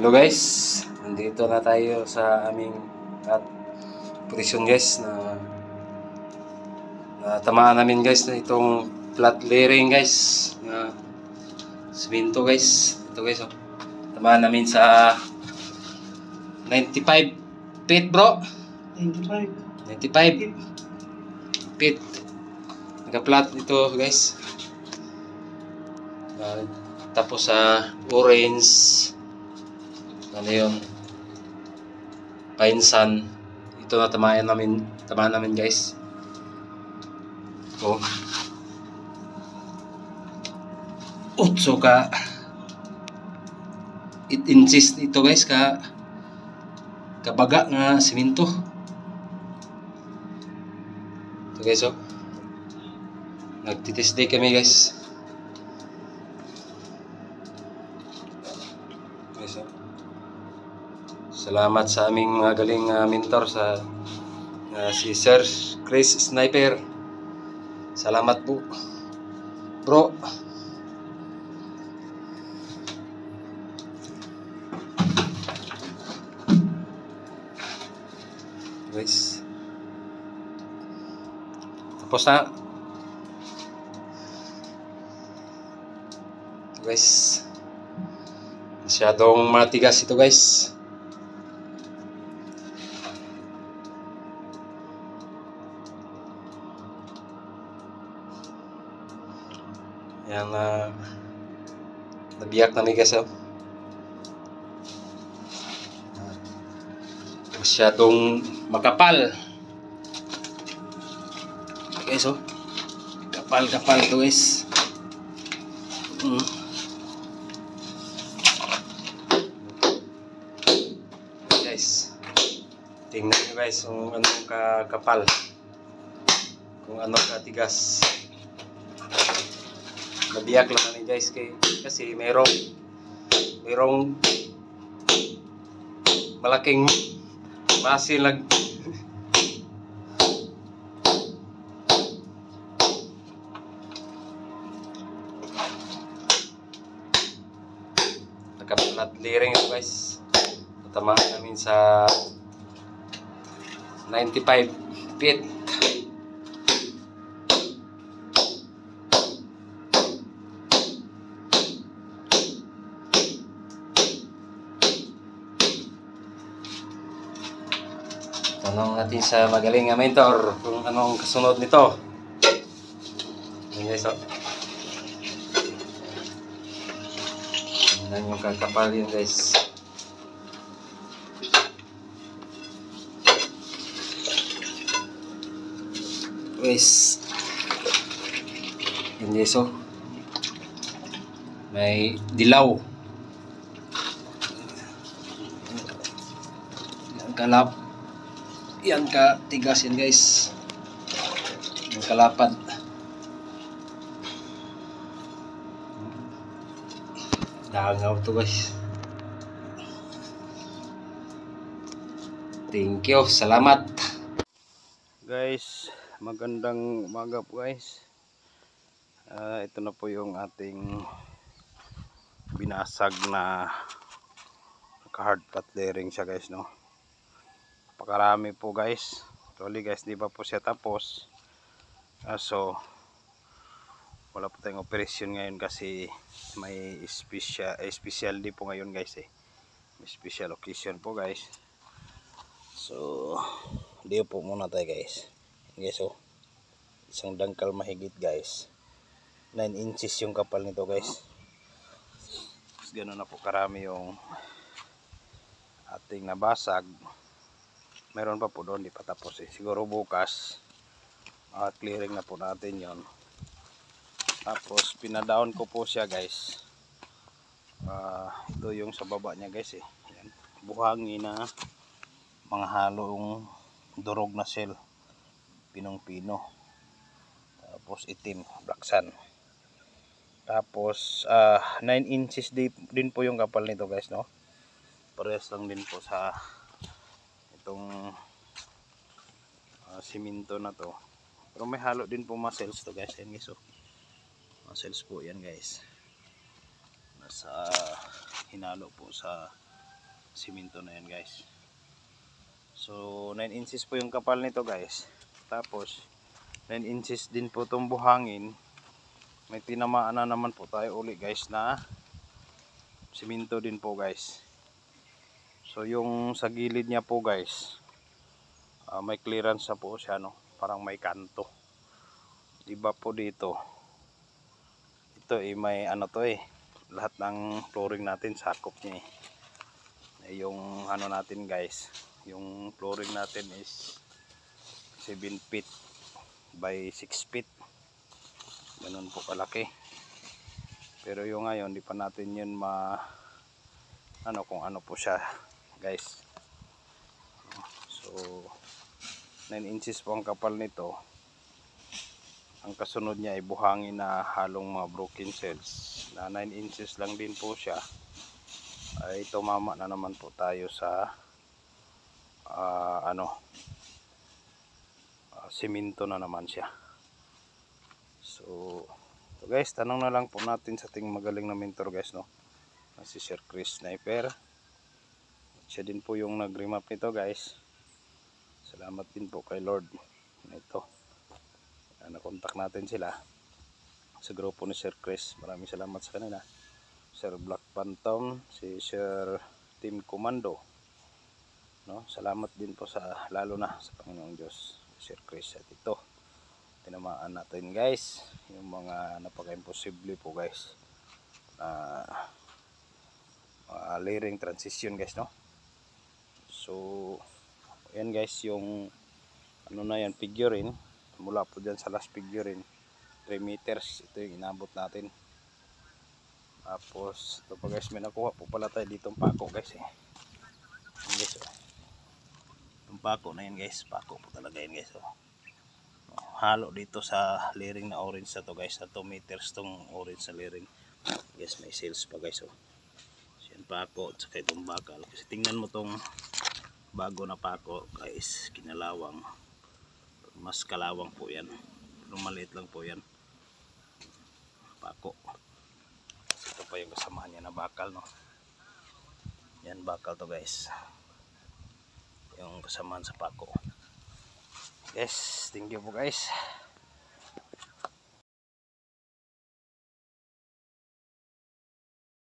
Hello guys, nandito na tayo sa aming operation guys na tamaan namin guys na itong flat layering guys na simento guys. Ito guys, oh. Tamaan namin sa 95 feet bro. 95 feet. Naka-flat ito guys. Tapos sa orange ano yun, pine sun, ito na tamaan namin guys. Ito 8 ka 8 inches ito guys kabaga nga simento. Ito guys, oh, nagtitest day kami guys. Salamat sa aming mga galing mentor si Sir Chris Sniper. Salamat po bro. Guys, tapos na guys, masyadong matigas ito guys. Yan nabiyak na guys, oh. Masyadong makapal guys, oh. Kapal to guys. Guys, tingnan nyo guys kung anong kakapal, kung anong katigas. Nabiyak lang namin guys kasi merong malaking masin lang. Nagka-flat layering ito guys. Natamaan namin sa 95 feet. Tanong natin sa magaling nga mentor kung anong kasunod nito. Ayan guys, oh. Tingnan yung kakapal yun guys. Guys, yun guys, oh. May dilaw. Ang kalap. Yan ka tigas yan guys, yung kalapad. Dangaw to guys. Thank you, salamat guys. Magandang umaga po guys. Ito na po yung ating binasag na hard flat layering siya guys, no. Pakarami po guys. Actually guys, di pa po siya tapos. So wala po tayong operasyon ngayon kasi may special day po ngayon guys, eh. May special occasion po guys. So di po muna tayo guys. Guys, oh, isang dangkal mahigit guys. 9 inches yung kapal nito guys. Ganoon na po karami yung ating nabasag. Meron pa po doon, di pa tapos, eh. Siguro bukas clearing na po natin yon. Tapos pinadown ko po siya guys. Ito yung sa baba niya guys, eh. Yan. Buhangin na mga halong durog na shell, pinong-pino. Tapos itim, black sun. Tapos 9 inches din po yung kapal nito guys, no. Parehas lang din po sa itong simento na to, pero may halo din po muscles to guys. Yan guys, oh. Muscles po yan guys, nasa hinalo po sa Siminto na yan guys. So 9 inches po yung kapal nito guys. Tapos 9 inches din po itong buhangin. May tinamaan na naman po tayo uli guys na siminto din po guys. So yung sa gilid niya po guys, may clearance na po siya, no? Parang may kanto. Iba po dito. Ito may ano to lahat ng flooring natin sakop niya yung ano natin guys, yung flooring natin is 7 feet by 6 feet. Ganun po kalaki. Pero yung ngayon, di pa natin yun kung ano po siya guys. So 9 inches po ang kapal nito. Ang kasunod niya ay buhangin na halong mga broken cells na 9 inches lang din po siya. Ay tumama na naman po tayo sa siminto na naman siya. So guys, tanong na lang po natin sa ating magaling na mentor guys, no? Si Sir Chris Sniper. Siya din po yung nag-remap nito guys. Salamat din po kay Lord nito. Nakontak natin sila sa grupo ni Sir Chris. Maraming salamat sa kanila. Sir Black Phantom, si Sir Team Commando, no? Salamat din po lalo na sa Panginoong Diyos, Sir Chris. At ito, tinamaan natin guys yung mga napaka-imposible po guys, layering transition guys, no? So yan guys, yung ano na yan, figurine, mula po dyan sa last figurine 3 meters, ito yung inabot natin. Tapos ito pa guys, may nakuha po pala tayo ditong pako guys yan guys, itong pako na yan guys, pako po talaga yan guys, halo dito sa layering na orange na to guys, na 2 meters tong orange na layering guys. May sales pa guys, so yan pako at saka itong bakal. Kasi tingnan mo tong bago na pako guys, kinalawang, mas kalawang po yan, pero maliit lang po yan pako. Ito pa yung kasamahan niya na bakal, no? Yan bakal to guys, yung kasamahan sa pako. Yes, thank you po guys.